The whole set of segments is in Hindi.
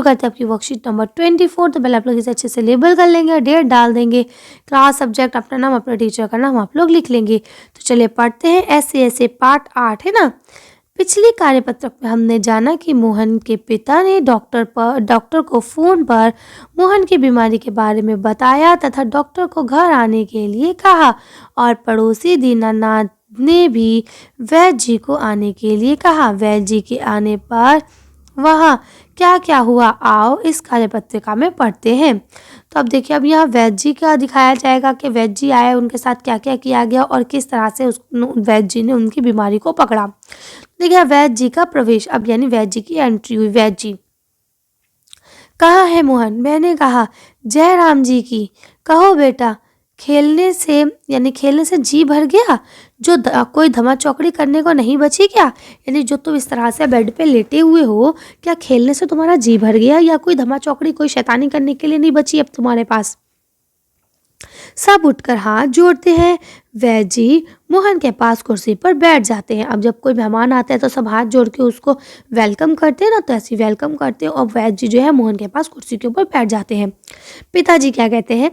करते हैं आपकी वर्कशीट नंबर 24। तो पहले आप लोग इसे अच्छे से लेबल कर लेंगे, डेट डाल देंगे, क्लास, सब्जेक्ट, अपना नाम, अपने टीचर का नाम आप लोग लिख लेंगे। तो चलिए पढ़ते हैं ऐसे पार्ट 8 है ना। पिछली कार्यपत्रक में हमने जाना कि मोहन के पिता ने डॉक्टर को फोन पर मोहन की बीमारी के बारे में बताया तथा डॉक्टर को घर आने के लिए कहा और पड़ोसी दीनानाथ ने भी वैद्य जी को आने के लिए कहा। वैद्य जी के आने पर वहाँ क्या क्या हुआ, आओ इस कार्यपत्रिका में पढ़ते हैं। तो अब देखिए, अब यहाँ वैद्य जी का दिखाया जाएगा कि वैद्य जी आए, उनके साथ क्या क्या किया गया और किस तरह से वैद्य जी ने उनकी बीमारी को पकड़ा। देखिए वैद्य जी का प्रवेश, अब यानी वैद्य जी की एंट्री हुई। वैद्य जी, कहाँ है मोहन? मैंने कहा, जय राम जी की। कहो बेटा, खेलने से जी भर गया? कोई धमा चौकड़ी करने को नहीं बची क्या? यानी जो तुम इस तरह से बेड पे लेटे हुए हो, क्या खेलने से तुम्हारा जी भर गया या कोई धमा चौकड़ी, कोई शैतानी करने के लिए नहीं बची अब तुम्हारे पास? सब उठकर हाथ जोड़ते हैं। वैद्य जी मोहन के पास कुर्सी पर बैठ जाते हैं। अब जब कोई मेहमान आता है तो सब हाथ जोड़ के उसको वेलकम करते हैं ना, तो ऐसी वेलकम करते हैं और वैद्य जी जो है मोहन के पास कुर्सी के ऊपर बैठ जाते हैं। पिताजी क्या कहते हैं?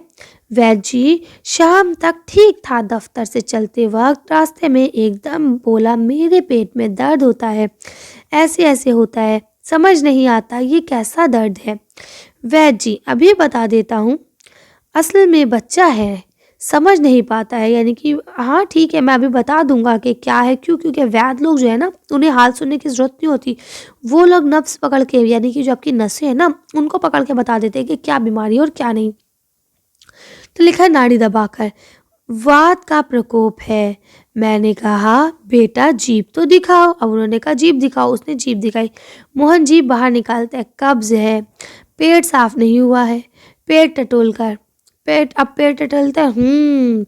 वैद्य जी शाम तक ठीक था। दफ्तर से चलते वक्त रास्ते में एकदम बोला, मेरे पेट में दर्द होता है, ऐसे ऐसे होता है, समझ नहीं आता ये कैसा दर्द है। वैद्य जी, अभी बता देता हूँ, असल में बच्चा है, समझ नहीं पाता है। यानी कि हाँ ठीक है, मैं अभी बता दूंगा कि क्या है, क्यों, क्योंकि वैद्य लोग जो है ना, उन्हें हाल सुनने की जरूरत नहीं होती। वो लोग नब्ज पकड़ के, यानी कि जो आपकी नसें हैं ना, उनको पकड़ के बता देते हैं कि क्या बीमारी है और क्या नहीं। तो लिखा है नाड़ी दबाकर, वात का प्रकोप है। मैंने कहा, बेटा जीभ तो दिखाओ। अब उन्होंने कहा जीभ दिखाओ, उसने जीभ दिखाई। मोहन जीभ बाहर निकालता है, कब्ज है, पेट साफ नहीं हुआ है। पेट टटोल कर, पेट टटोलता है,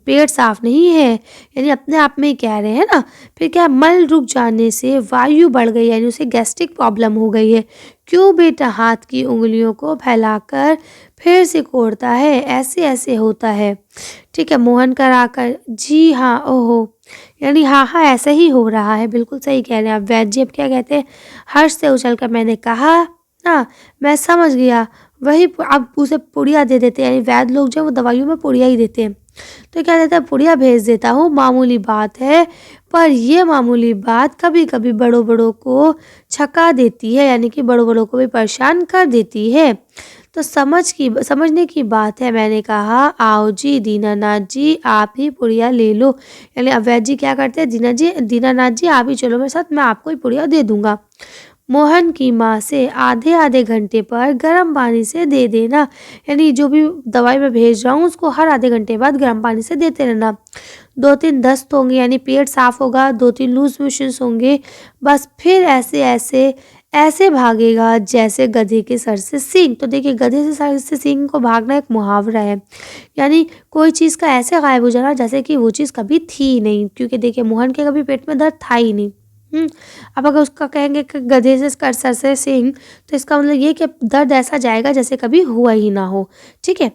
पेट साफ नहीं है, यानी अपने आप में ही कह रहे हैं ना। फिर क्या, मल रुक जाने से वायु बढ़ गई, यानी उसे गैस्ट्रिक प्रॉब्लम हो गई है। क्यों बेटा? हाथ की उंगलियों को फैलाकर फिर से कोड़ता है, ऐसे ऐसे होता है। ठीक है, मोहन कराकर, जी हाँ, ओहो, यानी हाँ हाँ ऐसे ही हो रहा है, बिल्कुल सही कह रहे हैं आप। वैद्य जी अब क्या कहते हैं? हर्ष से उछलकर, मैंने कहा ना, मैं समझ गया, वही अब उसे पुड़िया दे देते हैं। यानी वैद्य लोग जो वो दवाइयों में पुड़िया ही देते हैं। तो क्या देता है? पुड़िया भेज देता हूँ, मामूली बात है, पर ये मामूली बात कभी कभी बड़ों बड़ों को छका देती है, यानी कि बड़ों बड़ों को भी परेशान कर देती है। तो समझने की बात है। मैंने कहा, आओ जी दीनानाथ जी, आप ही पुड़िया ले लो। यानी अवैध जी क्या करते हैं? दीनानाथ जी आप ही चलो मेरे साथ, मैं आपको ही पुड़िया दे दूंगा। मोहन की माँ से आधे आधे घंटे पर गर्म पानी से दे देना, यानी जो भी दवाई मैं भेज रहा हूँ उसको हर आधे घंटे बाद गर्म पानी से देते रहना। 2-3 दस्त होंगे, यानी पेट साफ होगा, 2-3 लूज मोशंस होंगे, बस फिर ऐसे भागेगा जैसे गधे के सर से सींग। तो देखिए, गधे से सर से सींग को भागना एक मुहावरा है, यानी कोई चीज़ का ऐसे गायब हो जाना जैसे कि वो चीज़ कभी थी ही नहीं, क्योंकि देखिए मोहन के कभी पेट में दर्द था ही नहीं। अब अगर उसका कहेंगे कि गधे से कर सर से सींग, तो इसका मतलब ये कि दर्द ऐसा जाएगा जैसे कभी हुआ ही ना हो। ठीक है,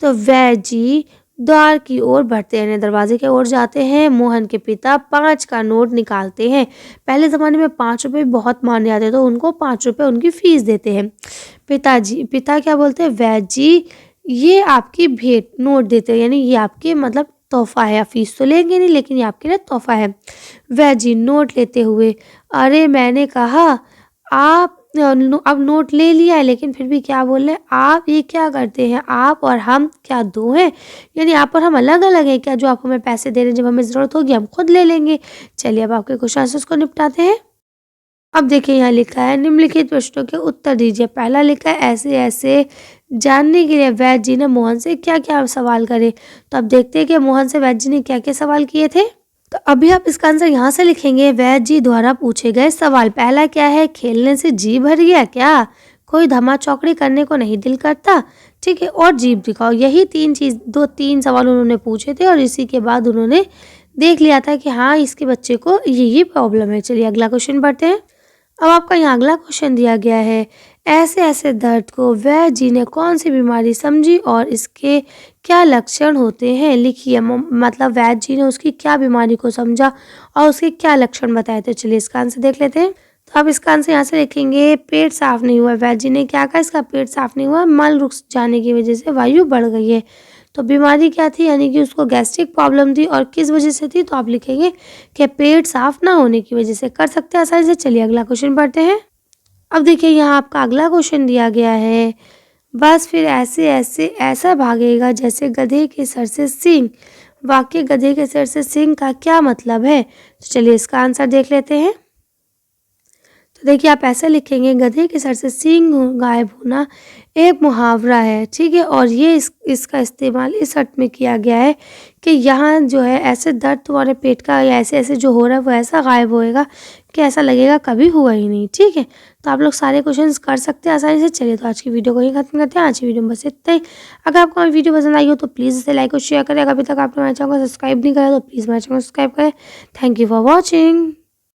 तो वैद्य जी द्वार की ओर बढ़ते हैं, दरवाजे की ओर जाते हैं। मोहन के पिता 5 का नोट निकालते हैं। पहले ज़माने में 5 रुपये बहुत माने जाते, तो उनको 5 रुपये उनकी फीस देते हैं। पिता क्या बोलते हैं? वैद्य जी, ये आपकी भेंट नोट देते हैं, यानी ये आपके मतलब तोहफा है, फीस तो लेंगे नहीं लेकिन ये आपके लिए तोहफा है। वैद्य जी नोट लेते हुए, अरे मैंने कहा, आप अब नोट ले लिया है लेकिन फिर भी क्या बोल रहे हैं? आप ये क्या करते हैं? आप और हम क्या दो हैं? यानी आप और हम अलग अलग हैं क्या? जो आप हमें पैसे दे रहे हैं, जब हमें ज़रूरत होगी हम खुद ले लेंगे। चलिए अब आपके क्वेश्चन आंसर्स को निपटाते हैं। अब देखिए यहाँ लिखा है, निम्नलिखित प्रश्नों के उत्तर दीजिए। पहला लिखा है, ऐसे ऐसे जानने के लिए वैद्य जी ने मोहन से क्या क्या सवाल करे। तो अब देखते हैं कि मोहन से वैद्य जी ने क्या क्या सवाल किए थे। तो अभी आप इसका आंसर यहाँ से लिखेंगे, वैद्य जी द्वारा पूछे गए सवाल। पहला क्या है? खेलने से जी भर गया क्या? कोई धमा चौकड़ी करने को नहीं दिल करता? ठीक है, और जीभ दिखाओ। यही 3 सवाल उन्होंने पूछे थे और इसी के बाद उन्होंने देख लिया था कि हाँ इसके बच्चे को ये प्रॉब्लम है। चलिए अगला क्वेश्चन पढ़ते हैं। अब आपका यहाँ अगला क्वेश्चन दिया गया है, ऐसे ऐसे दर्द को वैद्य जी ने कौन सी बीमारी समझी और इसके क्या लक्षण होते हैं? लिखिए, मतलब वैद्य जी ने उसकी क्या बीमारी को समझा और उसके क्या लक्षण बताए थे। चलिए इसका आंसर देख लेते हैं। तो अब इसका आंसर यहाँ से लिखेंगे पेट साफ नहीं हुआ। वैद्य जी ने क्या कहा, इसका पेट साफ नहीं हुआ, मल रुक जाने की वजह से वायु बढ़ गई है। तो बीमारी क्या थी, यानी कि उसको गैस्ट्रिक प्रॉब्लम थी और किस वजह से थी, तो आप लिखेंगे कि पेट साफ ना होने की वजह से। कर सकते हैं आसानी से। चलिए अगला क्वेश्चन पढ़ते हैं। अब देखिए यहाँ आपका अगला क्वेश्चन दिया गया है, बस फिर ऐसे ऐसे ऐसा भागेगा जैसे गधे के सर से सींग। वाक्य गधे के सर से सींग का क्या मतलब है? तो चलिए इसका आंसर देख लेते हैं। तो देखिए आप ऐसे लिखेंगे, गधे के सर से सींग गायब होना एक मुहावरा है, ठीक है। और ये इसका इस्तेमाल इस अर्थ में किया गया है कि यहाँ जो है ऐसे दर्द तुम्हारे पेट का या ऐसे ऐसे जो हो रहा है वो ऐसा गायब होएगा कि ऐसा लगेगा कभी हुआ ही नहीं, ठीक है। तो आप लोग सारे क्वेश्चंस कर सकते हैं आसानी से। चलिए तो आज की वीडियो को ही खत्म करते हैं। आज की वीडियो में बस इतना ही। अगर आपको हमारी वीडियो पसंद आई हो तो प्लीज़ इसे लाइक और शेयर करें। अगर अभी तक आपने हमारे चैनल को सब्सक्राइब नहीं करा तो प्लीज़ हमारे चैनल को सब्सक्राइब करें। Thank you for watching.